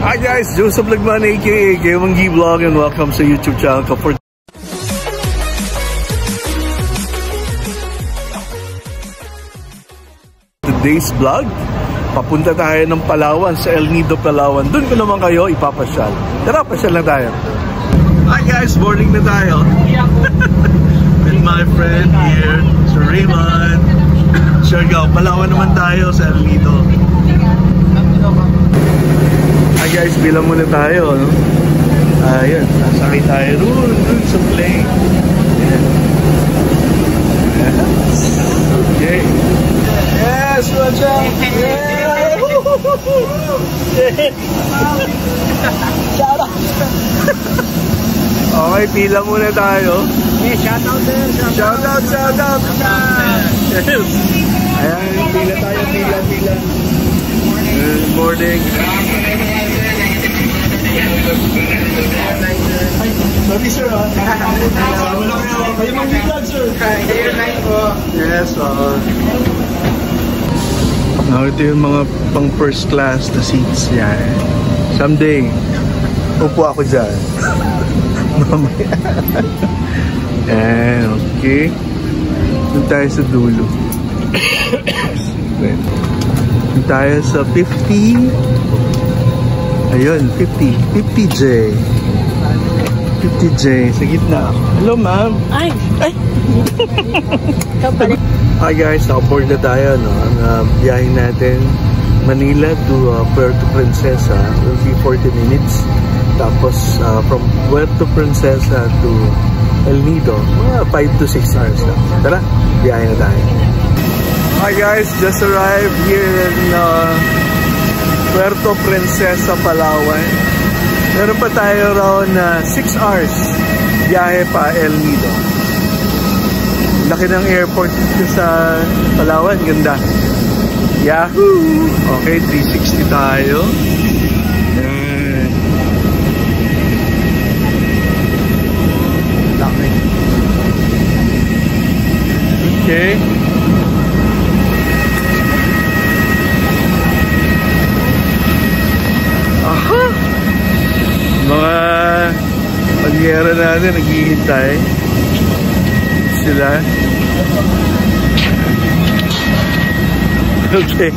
Hi guys, Joseph Lagman aka Gewanggi Vlog and welcome sa YouTube channel ko for today's vlog. Papunta tayo ng Palawan, sa El Nido, Palawan. Doon ko naman kayo ipapasyal. Tara, pasyal na tayo. Hi guys, morning na tayo. With my friend here, Sir Raymond. Siargao, Palawan naman tayo sa El Nido. Hi guys, bilang muna tayo, no? Ayan, sasakay tayo doon sa plane. Ayan. Okay. Yes, watch out! Yeah! Shout out! Okay, pila muna tayo. Yeah, shout out sir! Shout out! Shout out! Ayan, pila tayo, pila. Good morning. Sorry sir, ha? Wala kayo mag-vlog sir. Kayo na po. Yes, ito yung mga pang first class na seats yan. Someday, upo ako dyan. Mamaya. Yan, okay. Doon tayo sa dulo. Doon tayo sa 50. Ayun, 50J. 50J, sa gitna. Hello, ma'am. Ay! Hi guys, nakaboard na tayo, no? Ang biyahe natin Manila to Puerto Princesa will be 40 minutes. Tapos from Puerto Princesa to El Nido, 5 to 6 hours lang. Tara, biyahe na tayo. Hi guys, just arrived here in Puerto Princesa, Palawan. Meron pa tayo around 6 hours biyahe pa El Nido. Laki ng airport dito sa Palawan, ganda. Yahoo! Okay, 360 tayo. Laki. Okay. Aha! Mga pagyera natin, naghihintay sila. Okay.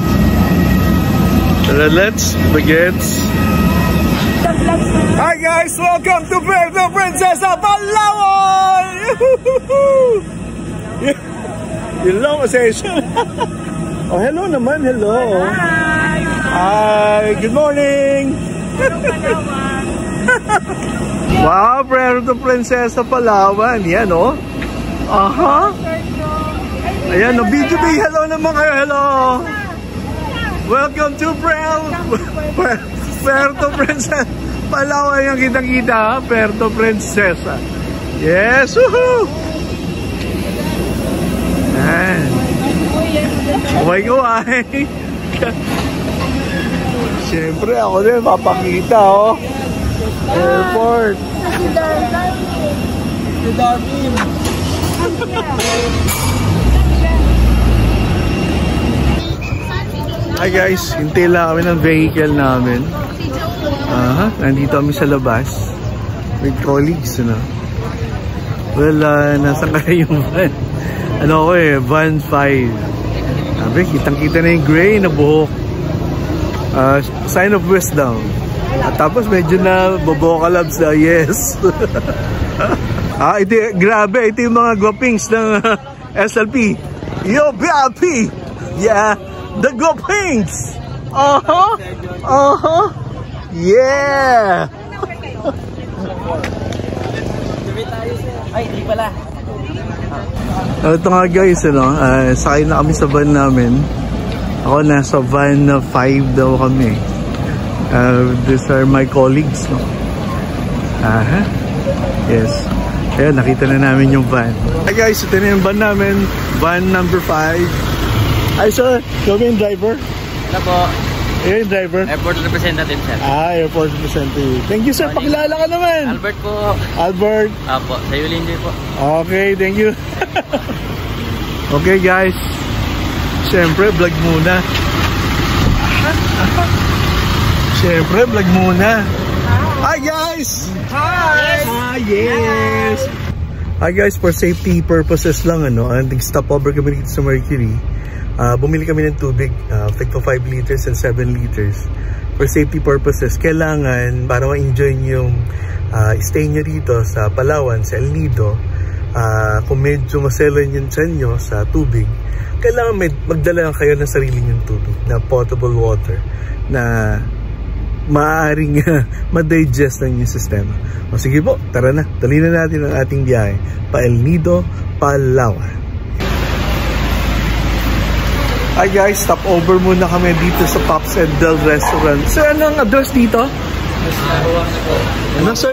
So let's begin. Hi guys, welcome to Puerto Princesa, Palawan! Yun lang, session. Oh, hello naman, hello. Hi! Hi, good morning! Wow, Puerto Princesa, Palawan. Yan, oh. Aha. Ayan, no, video day. Hello naman kayo. Hello. Welcome to Puerto Princesa, Palawan yung kitang-kita. Puerto Princesa. Yes, woohoo. Ayan. Kuway. Siyempre, ako din papakita, oh. Airport. Hi guys, hintay lang kami ng vehicle namin. Nandito kami sa labas with colleagues, ano? Well, nasa kaya yung van. Ano ko van 5. Sabi, kitang-kita na yung gray na buhok. Sign of wisdom. At tapos medyo na bobokalabs na, yes. Ito, grabe, ito yung mga guwapings ng SLP. Yo, BRP! Yeah, the guwapings! Yeah! Ay, di pala. Ito nga guys, sakay na kami sa van namin. Ako nasa van na 5 daw kami. These are my colleagues, no? Yes. Ayan, nakita na namin yung van. Hi guys, ito na yung van namin. Van number 5. Hi sir, ikaw ba yung driver? Ano po? Ikaw yung driver? Airport representative, sir. Airport representative. Thank you sir, pakilala ka naman. Albert po. Albert. Apo, sa Yulinjoy po. Okay, thank you. Okay guys. Siyempre, vlog muna. Siyempre, vlog muna. Hi guys! Hi! Ah, yes! Hi guys, for safety purposes lang, nag-stopover kami dito sa Mercury. Bumili kami ng tubig, tigto 5 liters and 7 liters. For safety purposes, kailangan para ma-enjoy nyo yung stay nyo dito sa Palawan, sa El Nido. Kung medyo maselan yung tiyan nyo sa tubig, kailangan magdala kayo ng sarili nyong tubig na potable water na maaaring ma-digest ng yung sistema. O sige po, tara na, dali na natin ang ating biyahe pa El Nido, Palawan. Hi guys, stop over muna kami dito sa Pops and Del Restaurant. Sir, anong address dito? Rojas po. Ano sir?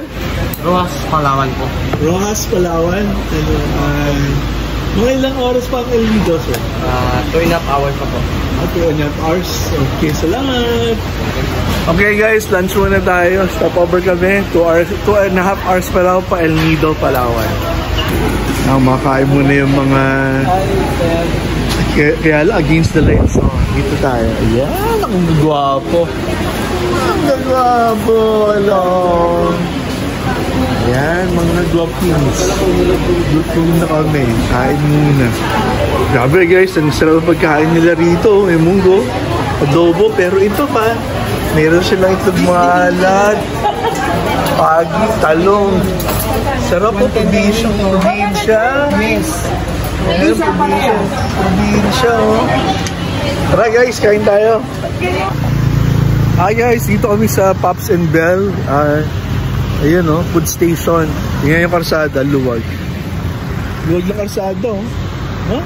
Rojas, Palawan po. Rojas, Palawan. Mga ilang oras pa ang El Nido, sir? 2.5 hours pa po. 2.5 hours. Okay, salamat. Okay guys, lunch muna tayo. Stop over kami. 2.5 hours pa lang pa El Nido, Palawan. Makain muna yung mga... Kaya lang, against the lights. Dito tayo. Ayan, ang gwapo. Ang gwapo. Hello. Ayan, mga gwapings. Luto na kami. Kain muna. Grabe guys, ang sarap pagkain nila rito. May munggo, adobo. Pero ito pa, meron silang itlog malat, pagi, talong. Sarap po, probinsya. Ayan, probinsya, oh. Tara guys, kain tayo. Hi guys, dito kami sa Pops and Bell. Ayun, oh, food station. Tingnan yung karsada, luwag. Luwag na karsada, oh. Huh?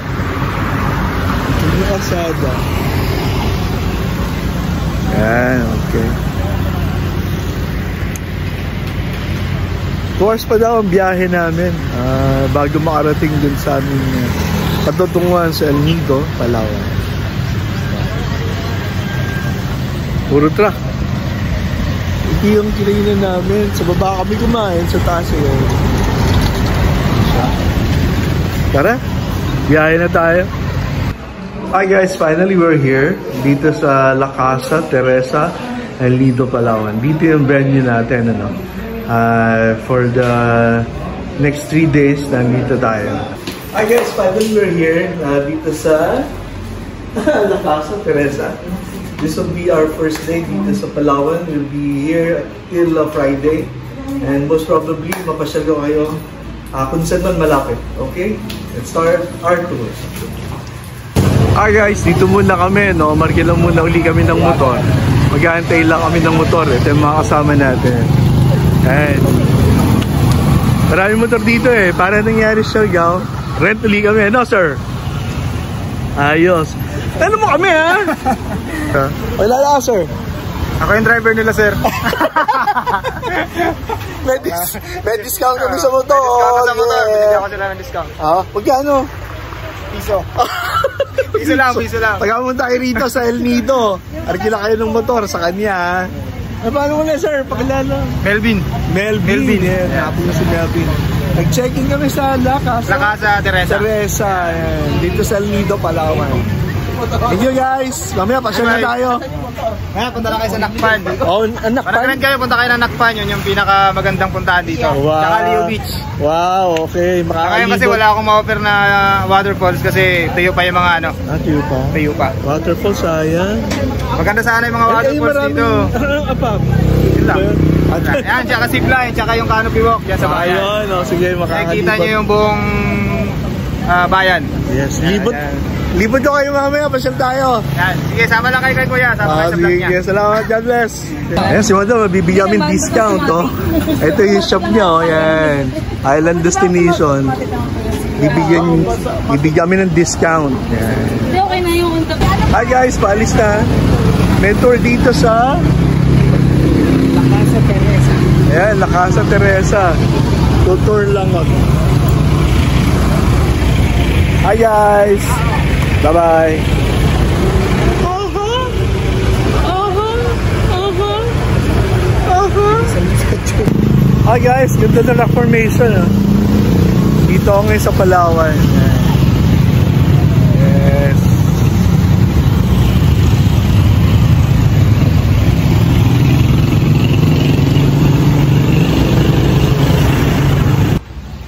Luwag na karsada. Ayan, okay. 2 hours pa daw ang biyahe namin bago makarating dun sa aming patutunguhan sa El Nido, Palawan. Puro truck. Ito yung kinainan namin. Sa baba kami kumain, sa taas yun. Tara, biyahe na tayo. Hi guys, finally we're here. Dito sa La Casa Teresa, El Nido, Palawan. Dito yung venue natin, for the next 3 days, nandito tayo. Hi guys, finally we're here dito sa La Casa Teresa. This will be our first day dito sa Palawan. We'll be here till Friday. And most probably, mapasyal ko kayo kung saan man malapit. Okay? Let's start our tour. Hi guys, dito muna kami. Marke lang muna uli kami ng motor. Mag-aantay lang kami ng motor. Ito yung mga kasama natin. Ayan. Maraming motor dito para nangyari Siargao. Rent uli kami, sir? Ayos. Ano mo kami, ha? Wala na, sir. Ako yung driver nila, sir. may discount kami sa motor. Binigyan ko sila ng discount. Pagkano? Piso. Piso lang. Pagkamunta kayo rito sa El Nido, arkila kayo ng motor sa kanya, paano mo na, sir? Pakilala. Melvin. Yeah. Napo na si Melvin. Nag-check-in kami sa La Casa Teresa. Dito sa El Nido, Palawan. Thank you guys. Mamaya, pasyal na tayo. Punta na kayo sa Nakpan. Nakpan? Recommend kayo, punta kayo ng Nakpan. Yun yung pinakamagandang puntahan dito. Wow. Saka Leo Beach. Wow, okay. Ngayon kasi wala akong ma-offer na waterfalls kasi tuyo pa yung mga tuyo pa. Waterfalls, sayang. Maganda sana yung mga waterfalls dito. Yun lang. Yan, tsaka zipline, tsaka yung canopy walk dyan sa bayan. Ayun, sige, makakalipat. Nakikita nyo yung buong bayan. Yes, libot ko kayo mamaya, pasyal tayo. Yan, sige, sama lang kayo kay Kuya, sama kayo sa vlog niya. Sige, salamat, God bless. Ayan, si Madam, mabibigyan kami discount, Ito yung shop niya, yan. Island Destination. Bibigyan kami ng discount. Yan. Okay na yung... Hi guys, paalis na. May tour dito sa... La Casa Teresa. Ayan, La Casa Teresa. Tutor lang ako. Hi guys! Bye-bye! Hi guys, ganda na formation. Dito ako ngayon sa Palawan. Yes.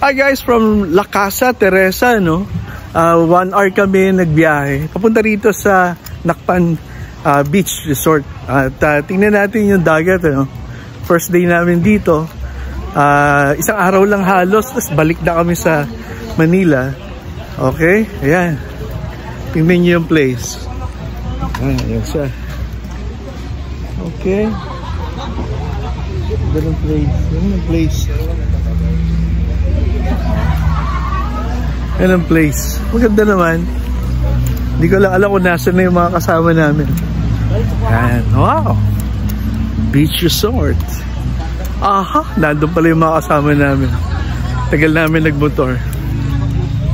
Hi guys, from La Casa Teresa, no? 1 hour kami nagbiyahe papunta rito sa Nakpan Beach Resort. At tingnan natin yung dagat, no? First day namin dito. Isang araw lang halos, tapos balik na kami sa Manila. Okay, ayan. Tingnan nyo yung place. Ayan siya. Okay. Ganun place. Ganun place. Yan ang place. Maganda naman. Hindi ko lang alam kung nasa na yung mga kasama namin. Yan. Wow. Beach Resort. Aha. Nandun pala yung mga kasama namin. Tagal namin nagmotor.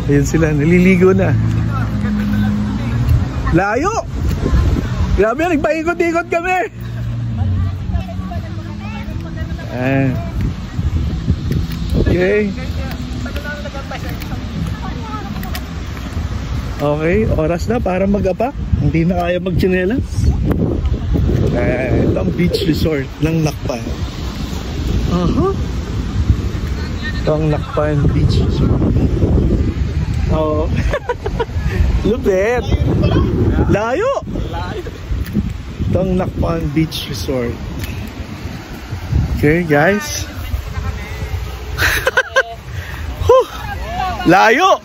Ayan sila. Naliligo na. Layo! Grabe, nagpaikot-ikot kami. Ayan. Okay. Okay, oras na para mag-apa. Hindi na kaya mag-chinelas. Ito ang beach resort ng Nakpan. Ito ang Nakpan Beach Resort. Oo. Lupit. Layo. Ito ang Nakpan Beach Resort. Okay, guys. Layo.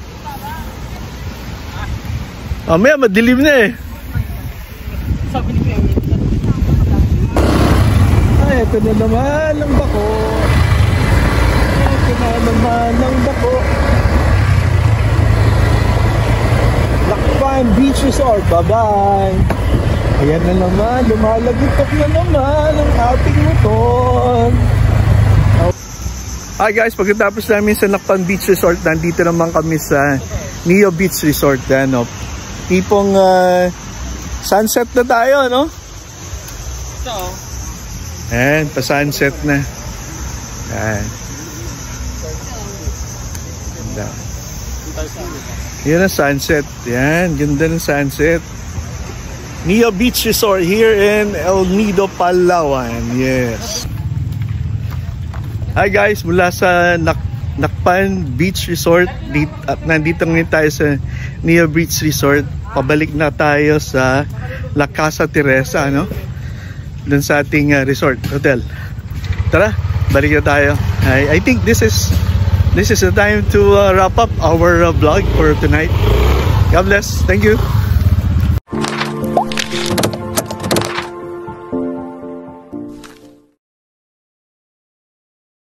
Mamaya madilim na eh. Ay, ito na naman ang bako. Ito na naman ang bako. Nakpan Beach Resort. Bye-bye. Ayan na naman. Lumalagitok na naman ang ating motor. Hi guys, pagkatapos namin sa Nakpan Beach Resort, nandito naman kami sa Neo Beach Resort. Ano? Tipong sunset na tayo, no? Ito. Ayan, pa-sunset na. Ayan. Ganda. Yan ang sunset. Yan, ganda ng sunset. Neo Beach Resort here in El Nido, Palawan. Yes. Hi guys, mula sa Nakpan Beach Resort. At nandito ngayon tayo sa Neo Beach Resort. Pabalik na tayo sa La Casa Teresa, no? Doon sa ating resort hotel. Tara, balik na tayo. I think this is the time to wrap up our vlog for tonight. God bless. Thank you.